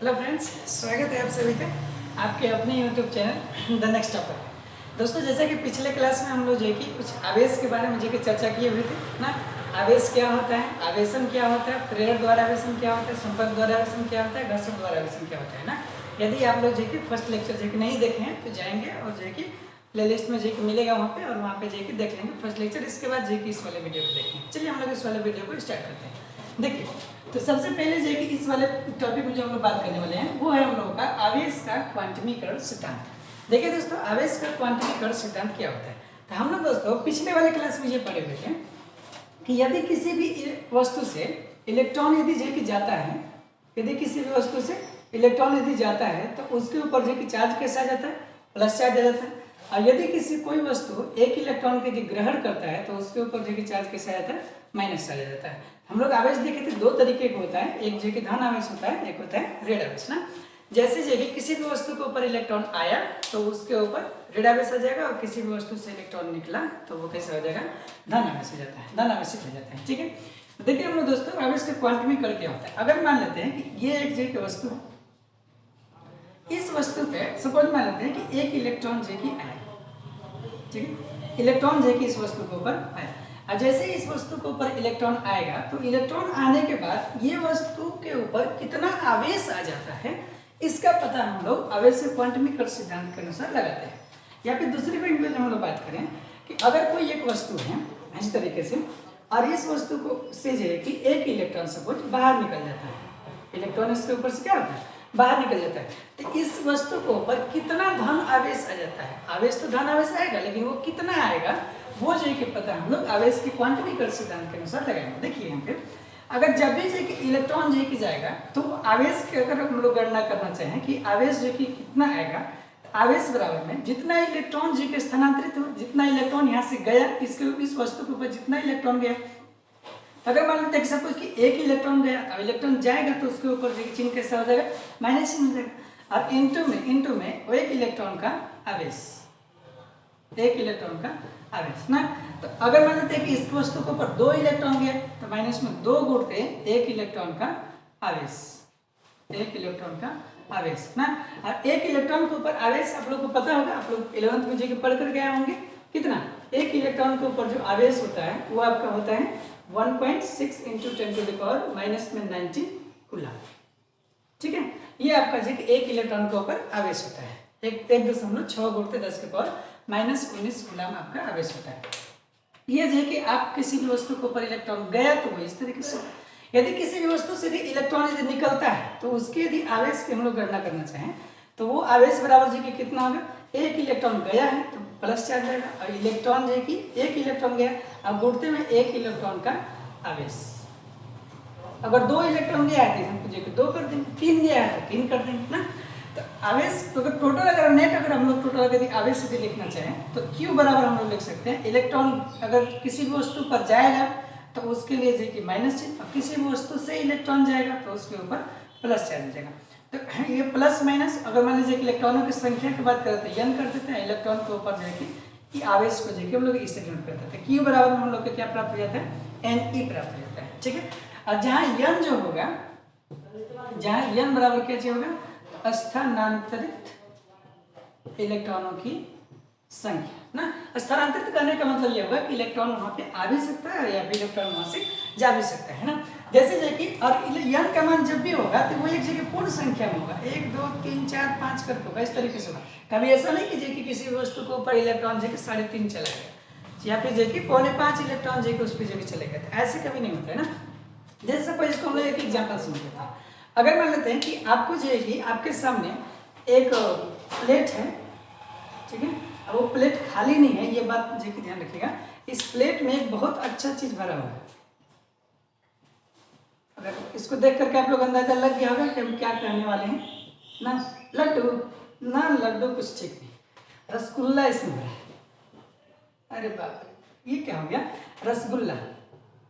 Hello friends, स्वागत है आप सभी का आपके अपने YouTube channel the next topper. दोस्तों, जैसा कि पिछले क्लास में हम लोग जो है कि कुछ आवेश के बारे में जो कि चर्चा किए हुए थे ना। आवेश क्या होता है, आवेशन क्या होता है, प्रेरक द्वारा आवेशन क्या होता है, संपर्क द्वारा आवेशन क्या होता है, घर्षण द्वारा आवेशन क्या होता है ना। यदि आप लोग जो कि फर्स्ट लेक्चर जो कि नहीं देखे हैं तो जाएंगे और जो है कि प्ले लिस्ट में जो कि मिलेगा वहाँ पे, और वहाँ पे जो कि देख लेंगे फर्स्ट लेक्चर। इसके बाद जो कि इस वाले वीडियो को देखेंगे। चलिए हम लोग इस वाले वीडियो को स्टार्ट करते हैं। देखिए, तो सबसे पहले जो है कि इस वाले टॉपिक में जो हम लोग बात करने वाले हैं वो है हम लोगों का आवेश का क्वांटमीकरण सिद्धांत। देखिए दोस्तों, आवेश का क्वांटमीकरण सिद्धांत क्या होता है। तो हम लोग दोस्तों पिछले वाले क्लास में ये पढ़े हुए थे कि यदि किसी भी वस्तु से इलेक्ट्रॉन यदि जो कि जाता है, यदि किसी भी वस्तु से इलेक्ट्रॉन यदि जाता है तो उसके ऊपर जो कि चार्ज कैसा आ जाता है, प्लस चार्ज आ जाता है। और यदि किसी कोई वस्तु एक इलेक्ट्रॉन को यदि ग्रहण करता है तो उसके ऊपर जो कि चार्ज कैसा आ जाता है, माइनस चार्ज आ जाता है। हम लोग आवेश देखे थे दो तरीके का होता है, एक जो कि धन आवेश होता है, एक होता है ऋण आवेश ना। जैसे जो कि किसी भी वस्तु के ऊपर इलेक्ट्रॉन आया तो उसके ऊपर ऋण आवेश आ जाएगा, और किसी भी वस्तु से इलेक्ट्रॉन निकला तो वो कैसा हो जाएगा, धन आवेश हो जाता है, धन आवेशित हो जाता है। ठीक है, देखिए हम लोग दोस्तों आवेश का क्वांटमीकरण क्या होता है। अगर मान लेते हैं कि ये एक जो कि वस्तु है, इस वस्तु पे सपोज मान लेते हैं कि एक इलेक्ट्रॉन जो कि आया, ठीक है, इलेक्ट्रॉन जो कि इस वस्तु के ऊपर आया। और जैसे इस वस्तु के ऊपर इलेक्ट्रॉन आएगा तो इलेक्ट्रॉन आने के बाद ये वस्तु के ऊपर कितना आवेश आ जाता है, इसका पता हम लोग आवेश क्वांटमीकरण सिद्धांत के अनुसार लगाते हैं। या फिर दूसरी पॉइंट में हम लोग बात करें कि अगर कोई एक वस्तु है इस तरीके से, और इस वस्तु को से जो है कि एक इलेक्ट्रॉन सपोज बाहर निकल जाता है, इलेक्ट्रॉन इसके ऊपर से क्या होता है, बाहर निकल जाता है, तो इस वस्तु को ऊपर कितना धन आवेश आ जाता है। आवेश तो धन आवेश आएगा, लेकिन वो कितना आएगा वो जो है कि पता हम लोग आवेश के क्वांटमीकरण सिद्धांत के अनुसार लगाएंगे। देखिए यहाँ पे अगर जब भी जो कि इलेक्ट्रॉन जो कि जाएगा तो आवेश की अगर हम लोग गणना करना चाहें कि आवेश जो कि कितना आएगा, आवेश बराबर में जितना इलेक्ट्रॉन जो कि स्थानांतरित हो, जितना इलेक्ट्रॉन यहाँ से गया, इसके इस वस्तु के ऊपर जितना इलेक्ट्रॉन गया, अगर मान लेते हैं कि सपोज कि एक इलेक्ट्रॉन गया, अब इलेक्ट्रॉन जाएगा तो उसके ऊपर जो चिन्ह कैसा हो जाएगा, माइनस चिन्ह हो जाएगा। और इनटू में वो एक इलेक्ट्रॉन का आवेश, एक इलेक्ट्रॉन का आवेश ना। तो अगर मान लेते हैं कि इस वस्तु के ऊपर दो इलेक्ट्रॉन गया तो माइनस में दो गुणते एक इलेक्ट्रॉन का आवेश, एक इलेक्ट्रॉन का आवेश ना। और एक इलेक्ट्रॉन के ऊपर आवेश आप लोग को पता होगा, आप लोग 11th में जो पढ़ कर गए होंगे, कितना एक इलेक्ट्रॉन के ऊपर जो आवेश होता है वो आपका होता है 1.6 × 10⁻⁻⁻90 कूलम। ठीक है, ये आपका जो एक इलेक्ट्रॉन के ऊपर आवेश होता है, 1.6 × 10⁻−19 कूलम आपका आवेश होता है। ये जो है कि आप किसी भी वस्तु के ऊपर इलेक्ट्रॉन गया तो वो इस तरीके से, यदि किसी भी वस्तु से इलेक्ट्रॉन यदि निकलता है तो उसके यदि आवेश की हम लोग गणना करना चाहें तो वो आवेश बराबर जो कि कितना होगा, एक इलेक्ट्रॉन गया है तो प्लस चार्ज आएगा, और इलेक्ट्रॉन जो कि एक इलेक्ट्रॉन गया, अब गुणते में एक इलेक्ट्रॉन का आवेश। अगर दो इलेक्ट्रॉन गया है तो हम जो कि दो कर देंगे, तीन गया है तो तीन कर देंगे ना। तो आवेश तो टोटल अगर नेट अगर हम लोग टोटल यदि आवेश यदि लिखना चाहें तो Q बराबर हम लोग लिख सकते हैं, इलेक्ट्रॉन अगर किसी भी वस्तु पर जाएगा तो उसके लिए जो कि माइनस चिन्ह, और किसी भी वस्तु से इलेक्ट्रॉन जाएगा तो उसके ऊपर प्लस चार्ज हो जाएगा। तो ये प्लस माइनस, अगर मान लीजिए कि इलेक्ट्रॉनों की संख्या की बात करते हैं n कर देते हैं, इलेक्ट्रॉन के ऊपर जो है कि आवेश को जो कि हम लोग इसे डिनोट करते हैं। Q बराबर हम लोग को क्या प्राप्त हो जाता है, Ne प्राप्त हो जाता है। ठीक है, और जहाँ n जो होगा, जहाँ n बराबर क्या चाहिए होगा, स्थानांतरित इलेक्ट्रॉनों की संख्या ना। स्थानांतरित करने का मतलब ये होगा कि इलेक्ट्रॉन वहां पे आ भी सकता है या फिर इलेक्ट्रॉन वहां से जा भी सकता है ना। जैसे जो कि और n का मान जब भी होगा तो वो एक जगह पूर्ण संख्या में होगा, 1 2 3 4 5 करके होगा, इस तरीके से होगा। कभी ऐसा नहीं कि जो कि किसी भी वस्तु के ऊपर इलेक्ट्रॉन जो कि 3.5 चला गया या फिर जो कि 4.5 इलेक्ट्रॉन जो कि उस पर जो कि चले गए, तो ऐसे कभी नहीं होता है ना। जैसे सपोज इसको हम लोग एक एग्जाम्पल समझ लेते हैं। अगर मान लेते हैं कि आपको जो है कि आपके सामने एक प्लेट है, ठीक है, अब वो प्लेट खाली नहीं है, ये बात जो कि ध्यान रखिएगा। इस प्लेट में एक बहुत अच्छा चीज भरा हुआ है। अगर इसको देख करके आप लोग अंदाजा लग गया होगा कि हम क्या कहने वाले हैं ना, लड्डू ना, लड्डू कुछ ठीक नहीं, रसगुल्ला इसमें भरा है। अरे बाप रे, ये क्या हो गया, रसगुल्ला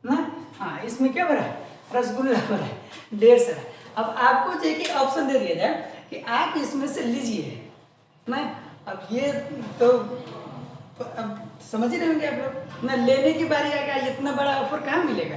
ना। हाँ, इसमें क्या भरा है, रसगुल्ला भरा है, ढेर सारा। अब आपको जो है कि ऑप्शन दे दिया जाए कि आप इसमें से लीजिए ना। अब ये तो अब समझ ही रहे होंगे आप लोग ना, लेने की बारी आ गया, इतना बड़ा ऑफर कहाँ मिलेगा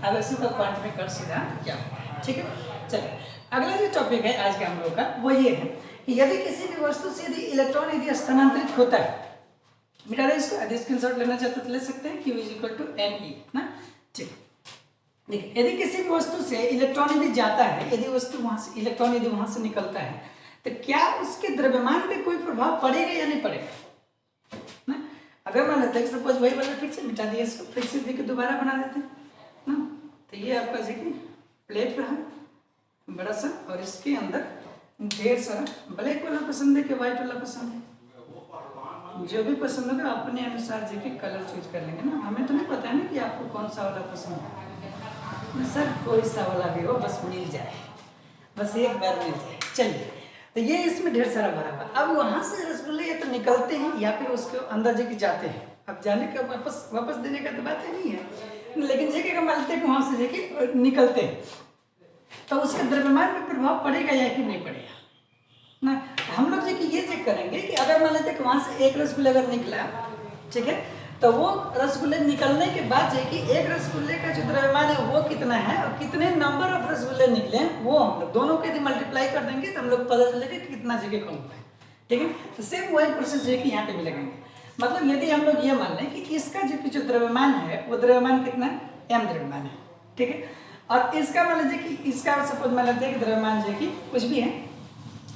आवेशों का क्वांटमीकरण सिद्धांत क्या है। ठीक है, चलिए अगला जो टॉपिक है आज के हम लोग का वो ये है कि यदि किसी भी वस्तु से यदि इलेक्ट्रॉन यदि स्थानांतरित होता है, मिटा दें इसको, यदि स्क्रीनशॉट लेना चाहते तो ले सकते हैं, Q = Ne ना। ठीक, देखिए यदि किसी भी वस्तु से इलेक्ट्रॉन यदि जाता है, यदि वस्तु वहां से इलेक्ट्रॉन यदि वहां से निकलता है, तो क्या उसके द्रव्यमान पे कोई प्रभाव पड़ेगा या नहीं पड़ेगा ना। अगर मान लेते हैं सपोज वही वाला फिर से मिटा दिया इसको, फिर से देखिए दोबारा बना देते हैं ना। तो ये आपका देखिए प्लेट रहा बड़ा सा, और इसके अंदर ढेर सारा ब्लैक वाला पसंद है कि व्हाइट वाला पसंद है, जो भी पसंद होगा अपने अनुसार देखिए कलर चूज कर लेंगे ना। हमें तो नहीं पता है ना कि आपको कौन सा वाला पसंद है, सर कोई सा वाला भी हो बस मिल जाए, बस एक बार मिल जाए। चलिए तो ये इसमें ढेर सारा भरा हुआ, अब वहां से रसगुल्ले या तो निकलते हैं या फिर उसके अंदर जेके जाते हैं। अब जाने का वापस देने का तो बात है नहीं है, लेकिन जेके का मानते हैं कि वहां से जेके निकलते हैं, तो उसके द्रव्यमान में प्रभाव पड़ेगा या फिर नहीं पड़ेगा ना। हम लोग देखिए ये चेक करेंगे कि अगर मान लेते हैं कि वहां से एक रसगुल्ला अगर निकला, ठीक है, तो वो रसगुल्ले निकलने के बाद कि एक रसगुल्ले का जो द्रव्यमान है वो कितना है और कितने नंबर ऑफ रसगुल्ले निकले वो हम लोग दोनों के यदि मल्टीप्लाई कर देंगे तो हम लोग पता चलेगा कि कितना जगह कम हुआ है। ठीक है, तो सेम वही प्रोसेस जो है कि यहाँ पे भी लगेंगे। मतलब यदि हम लोग ये मान लें कि इसका जो द्रव्यमान है वो द्रव्यमान कितना है, m द्रव्यमान है। ठीक है, और इसका मान लीजिए कि इसका सपोज मान लेते हैं कि द्रव्यमान जो कि कुछ भी है,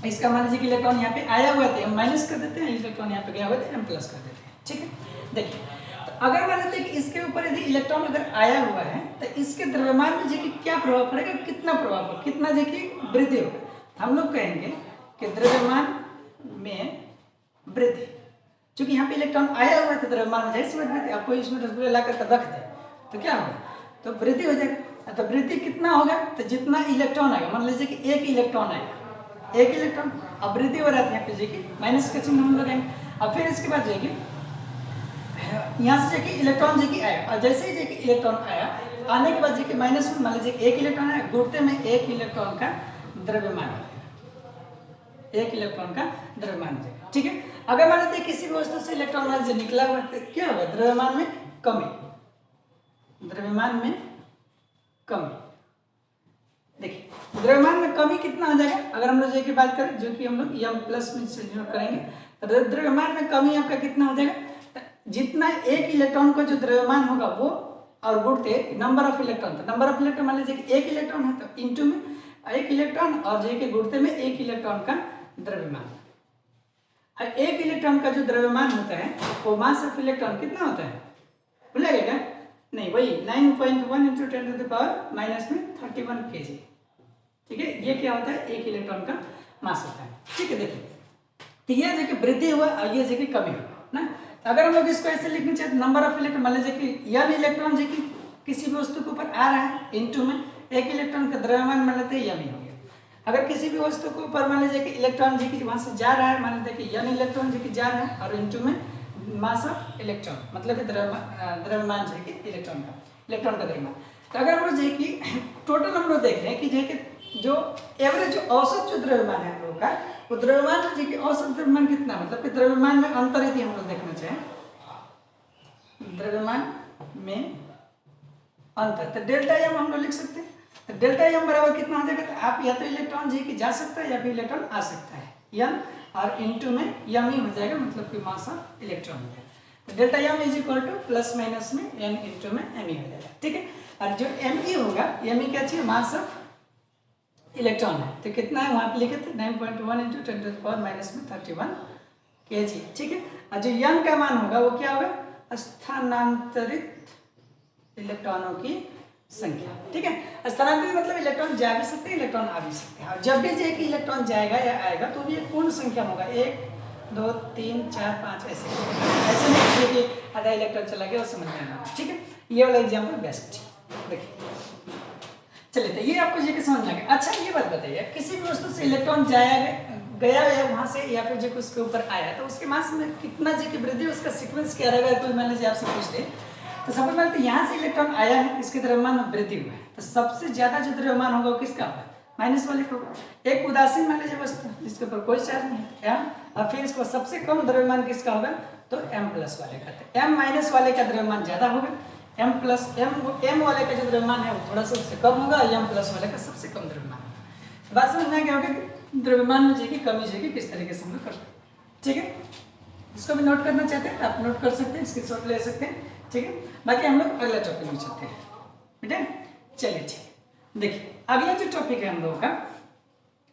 इसका मान लीजिए कि इलेक्ट्रॉन यहाँ पे आया हुआ था, हम माइनस कर देते हैं, इलेक्ट्रॉन यहाँ पे गया हुआ था, हम प्लस कर देते हैं। ठीक है, देखिए तो अगर मान लेते हैं कि इसके ऊपर यदि इलेक्ट्रॉन अगर आया हुआ है तो इसके द्रव्यमान में जो कि क्या प्रभाव पड़ेगा, कितना प्रभाव पड़ेगा, कितना जो कि वृद्धि होगा। हम लोग कहेंगे कि द्रव्यमान में वृद्धि, चूंकि यहाँ पे इलेक्ट्रॉन आया हुआ है तो द्रव्यमान में जैसे वृद्धि, आपको इसमें रसगुल्ला ला कर रख दे तो क्या होगा, तो वृद्धि हो जाएगा। तो वृद्धि कितना होगा, तो जितना इलेक्ट्रॉन आएगा, मान लीजिए कि एक इलेक्ट्रॉन आएगा, एक इलेक्ट्रॉन, अब वृद्धि हो रहा था यहाँ पे देखिए माइनस का चिन्ह हम लगाएंगे। अब फिर इसके बाद जाएगी यहाँ से देखिए इलेक्ट्रॉन जो कि आया, और जैसे ही देखिए इलेक्ट्रॉन आया आने के बाद देखिए माइनस में मान लीजिए एक इलेक्ट्रॉन आया, गुणते में एक इलेक्ट्रॉन का द्रव्यमान, एक इलेक्ट्रॉन का द्रव्यमान। ठीक है, अगर मान लेते किसी भी वस्तु से इलेक्ट्रॉन मान से निकला हुआ तो क्या होगा, द्रव्यमान में कमी, द्रव्यमान में कमी। देखिए द्रव्यमान में कमी कितना आ जाएगा, अगर हम लोग की बात करें जो कि हम लोग m प्लस में से नोट करेंगे, तो द्रव्यमान में कमी आपका कितना हो जाएगा, जितना एक इलेक्ट्रॉन का जो द्रव्यमान होगा वो और गुणते नंबर ऑफ इलेक्ट्रॉन, तो नंबर ऑफ इलेक्ट्रॉन मान लीजिए कि एक इलेक्ट्रॉन है तो इंटू में एक इलेक्ट्रॉन और जो कि गुणते में एक इलेक्ट्रॉन का द्रव्यमान। एक इलेक्ट्रॉन का जो द्रव्यमान होता है वो मास ऑफ इलेक्ट्रॉन कितना होता है, भूलेगा क्या, नहीं वही 9.1 × 10⁻³ kg। ठीक है, ये क्या होता है, एक इलेक्ट्रॉन का मास होता है। ठीक है, देखिए तो ये देखिए वृद्धि हुआ और ये देखिए कमी हुआ ना। तो अगर हम लोग इसको ऐसे लिखना चाहते नंबर ऑफ इलेक्ट्रॉन, मान लीजिए कि n इलेक्ट्रॉन जो कि किसी भी वस्तु के ऊपर आ रहा है इंटू में एक इलेक्ट्रॉन का द्रव्यमान मान लेते हैं यमी हो गया। अगर किसी भी वस्तु को ऊपर मान लीजिए कि इलेक्ट्रॉन जी की वहाँ से जा रहा है, मान लेते हैं कि यन इलेक्ट्रॉन जी की जा रहा है और इनटू में मास ऑफ इलेक्ट्रॉन मतलब कि द्रव्यमान जो है कि इलेक्ट्रॉन का द्रव्यमान। तो अगर हम लोग जो कि टोटल हम लोग देख रहे हैं कि जो एवरेज जो औसत जो द्रव्यमान है हम लोग का, वो द्रव्यमान में जो कि औसत द्रव्यमान कितना, मतलब कि द्रव्यमान में अंतर यदि हम लोग देखना चाहें, द्रव्यमान में अंतर, तो डेल्टा एम हम लोग लिख सकते हैं। तो डेल्टा एम बराबर कितना हो जाएगा, तो आप या तो इलेक्ट्रॉन जी की जा सकता है या फिर इलेक्ट्रॉन आ सकता है, एन और इनटू में एम ही हो जाएगा, मतलब कि मास ऑफ इलेक्ट्रॉन हो जाएगा। तो delta M is equal to plus minus में एन इनटू में एम ही हो जाएगा, ठीक है। और जो एम ई होगा, एम ई क्या चाहिए, मास ऑफ इलेक्ट्रॉन है, तो कितना है वहाँ पे लिखे थे 9.1 इंटू 10⁻³ kg, ठीक है। और जो यन का मान होगा वो क्या होगा, स्थानांतरित इलेक्ट्रॉनों की संख्या, ठीक है। स्थानांतरित मतलब इलेक्ट्रॉन जा भी सकते हैं, इलेक्ट्रॉन आ भी सकते हैं। और जब भी जो कि इलेक्ट्रॉन जाएगा या आएगा तो भी एक पूर्ण संख्या होगा, 1 2 3 4 5 ऐसे नहीं कि आधा इलेक्ट्रॉन चला गया और समझ में आना, ठीक है। ये वाला एग्जाम्पल बेस्ट देखिए। चलिए, तो ये आपको ये समझ में आ गया। अच्छा ये बात बताइए, किसी भी वस्तु से इलेक्ट्रॉन गया या वहां से या फिर जो उसके ऊपर आया तो उसके मास में कितना जी की वृद्धि, उसका सीक्वेंस क्या रहेगा, कोई मान लीजिए आपसे पूछ ले। तो सबसे पहले तो यहाँ से इलेक्ट्रॉन आया है, इसके द्रव्यमान में वृद्धि हुआ है, तो सबसे ज्यादा जो द्रव्यमान होगा वो किसका होगा, माइनस वाले का होगा। एक उदासीन मान लीजिए वस्तु जिसके ऊपर कोई चार्ज नहीं है, एम, और फिर इसको सबसे कम द्रव्यमान किसका होगा, तो एम प्लस वाले का। तो एम माइनस वाले का द्रव्यमान ज्यादा होगा, एम प्लस एम वाले का जो द्रव्यमान है वो थोड़ा सा उससे कम होगा, एम प्लस वाले का सबसे कम द्रव्यमान। बात समझ में क्या होगा कि द्रव्यमान में जी कमी जी किस तरीके से हम लोग कर सकते हैं, ठीक है। इसको भी नोट करना चाहते हैं तो आप नोट कर सकते हैं, स्क्रीनशॉट ले सकते हैं, ठीक है। बाकी हम लोग अगला टॉपिक में चलते हैं, ठीक है। चलिए ठीक है, देखिए अगला जो टॉपिक है हम लोगों का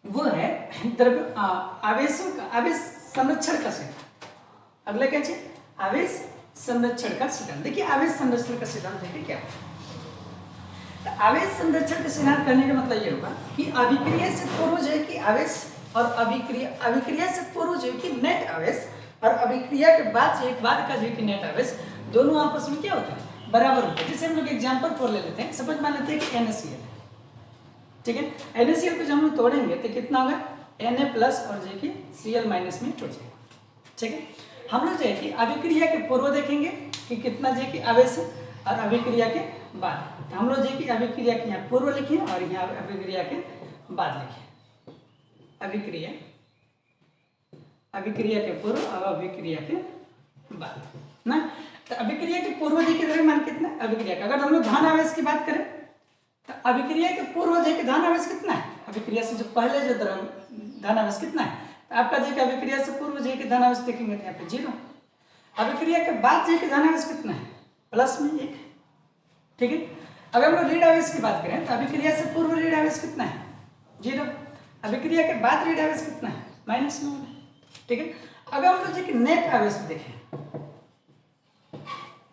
वो है आवेशों का आवेश संरक्षण का सिद्धांत। अगला क्या चाहिए, आवेश संरक्षण का सिद्धांत। देखिए आवेश संरक्षण का सिद्धांत देखिए क्या है। तो आवेश संरक्षण का सिद्धांत करने का मतलब ये होगा कि अभिक्रिया से पूर्व जो है कि आवेश और अभिक्रिया से पूर्व जो है कि नेट आवेश और अभिक्रिया के बाद जो एक बाद का जो है कि नेट आवेश दोनों आपस में क्या होता है, बराबर होता है। जैसे हम लोग एग्जाम्पल फॉर ले लेते हैं, सपोज मान लेते हैं कि NaCl, ठीक है। NaCl को जब हम लोग तोड़ेंगे तो कितना होगा, Na प्लस और जो कि Cl माइनस में टूट जाएगा, ठीक है। हम लोग जो है कि अभिक्रिया के पूर्व देखेंगे कि कितना जो कि आवेश है और अभिक्रिया के बाद। तो हम लोग जो कि अभिक्रिया के यहाँ पूर्व लिखे और यहाँ अभिक्रिया के बाद लिखे, अभिक्रिया के पूर्व और अभिक्रिया के बाद ना। तो अभिक्रिया के पूर्व जी के द्रव्यमान कितना है, अभिक्रिया का अगर हम लोग धन आवेश की बात करें तो अभिक्रिया के पूर्व जी के धन आवेश कितना है, अभिक्रिया से जो पहले जो धन आवेश कितना है, आपका जी के अभिक्रिया से पूर्व जी के धन आवेश देखेंगे तो यहाँ पे 0, अभिक्रिया के बाद जी के धन आवेश कितना है, प्लस में 1, ठीक है। अगर हम लोग ऋण आवेश की बात करें तो अभिक्रिया से पूर्व ऋण आवेश कितना है, 0, अभिक्रिया के बाद ऋण आवेश कितना है, माइनस में, ठीक है। अगर हम लोग जी के नेट आवेश देखें,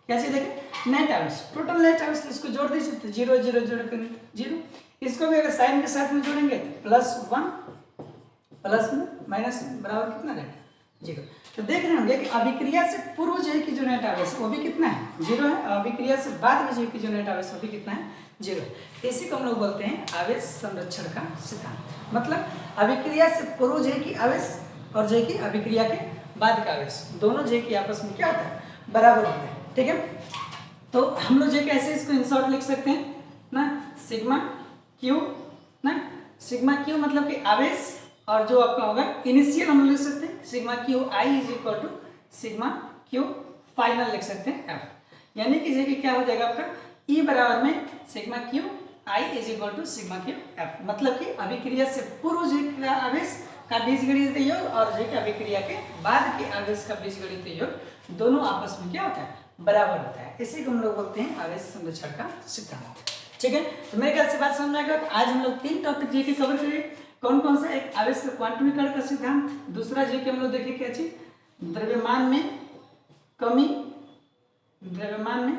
क्या चीज देखें, नेट आवेश, टोटल नेट आवेश, इसको जोड़ दीजिए तो 0 0 0 0, इसको भी अगर साइन के साथ में जोड़ेंगे तो +1 प्लस में माइनस में बराबर कितना रहेगा, 0। तो देख रहे होंगे कि अभिक्रिया से पूर्व जो है कि जो नेट आवेश वो भी कितना है, 0 है, और अभिक्रिया से बाद में जो है कि जो नेट आवेश वो भी कितना है, 0 है। इसी को हम लोग बोलते हैं आवेश संरक्षण का सिद्धांत। मतलब अभिक्रिया से पूर्व जो है कि आवेश और जो है कि अभिक्रिया के बाद का आवेश दोनों जो है कि आपस में क्या होता है, बराबर होता है, ठीक है। तो हम लोग जो कैसे इसको इन शॉर्ट लिख सकते हैं ना, सिग्मा क्यू ना, सिग्मा क्यू मतलब कि आवेश, और जो आपका होगा इनिशियल हम लोग लिख सकते हैं sigma Q I is equal to sigma Q final लिख सकते हैं एफ, यानी कि जैसे क्या हो जाएगा आपका ई बराबर में sigma Q I is equal to sigma Q F. मतलब कि अभिक्रिया से पूर्व जो का आवेश का बीजगणितीय योग और जो कि अभिक्रिया के बाद के आवेश का बीजगणितीय योग दोनों आपस में क्या होता है, बराबर होता है। इसी को हम लोग बोलते हैं आवेश संरक्षण का सिद्धांत, ठीक है। तो मेरे ख्याल से बात समझ में आएगा। तो आज हम लोग 3 टॉपिक जी के कवर करेंगे। कौन कौन सा, एक आवेश क्वांटमीकरण का सिद्धांत, दूसरा जी के हम लोग देखें क्या चीज, द्रव्यमान में कमी, द्रव्यमान में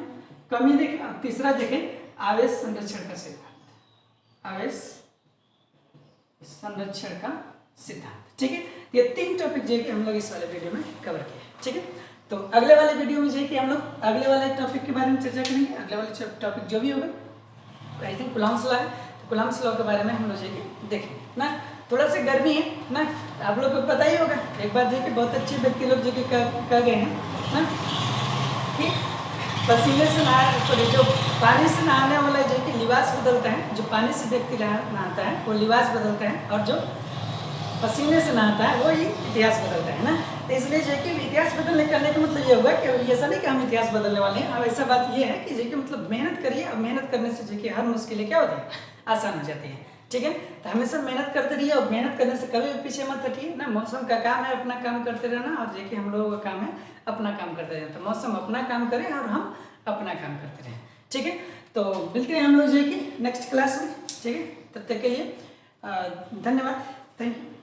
कमी देखें, और तीसरा देखें आवेश संरक्षण का सिद्धांत, आवेश संरक्षण का सिद्धांत, ठीक है। ये 3 टॉपिक जो कि हम लोग इस वाले वीडियो में कवर किए, ठीक है। तो अगले वाले वीडियो में जो कि हम लोग अगले वाले टॉपिक के बारे में चर्चा करेंगे। अगले वाले टॉपिक जो भी होगा आई थिंक कूलॉम्स लॉ है, कूलम्ब्स लॉ के बारे में हम लोग जो कि देखें ना। थोड़ा सा गर्मी है ना, आप लोग को पता ही होगा। एक बार जो कि बहुत अच्छे व्यक्ति लोग जो कि कह गए हैं ना कि पसीने से सॉरी जो पानी से नहाने वाला जो कि लिबास बदलता है, जो पानी से व्यक्ति नहाता है वो लिबास बदलता है, और जो पसीने से नहाता है वो ही इतिहास बदलता है ना। तो इसलिए जो कि इतिहास बदलने करने का मतलब ये होगा कि ऐसा नहीं कि हम इतिहास बदलने वाले हैं। अब ऐसा बात ये है कि जो कि मतलब मेहनत करिए, और मेहनत करने से जो कि हर मुश्किलें क्या होती है, आसान हो जाती है। ठीक है, तो हमेशा मेहनत करते रहिए, और मेहनत करने से कभी भी पीछे मत हटिए ना। मौसम का काम है अपना काम करते रहना, और जो कि हम लोगों का काम है अपना काम करते रहना। तो मौसम अपना काम करें और हम अपना काम करते रहें। ठीक है, तो मिलते हैं हम लोग जो कि नेक्स्ट क्लास में। ठीक है, तब तक के लिए धन्यवाद, थैंक यू।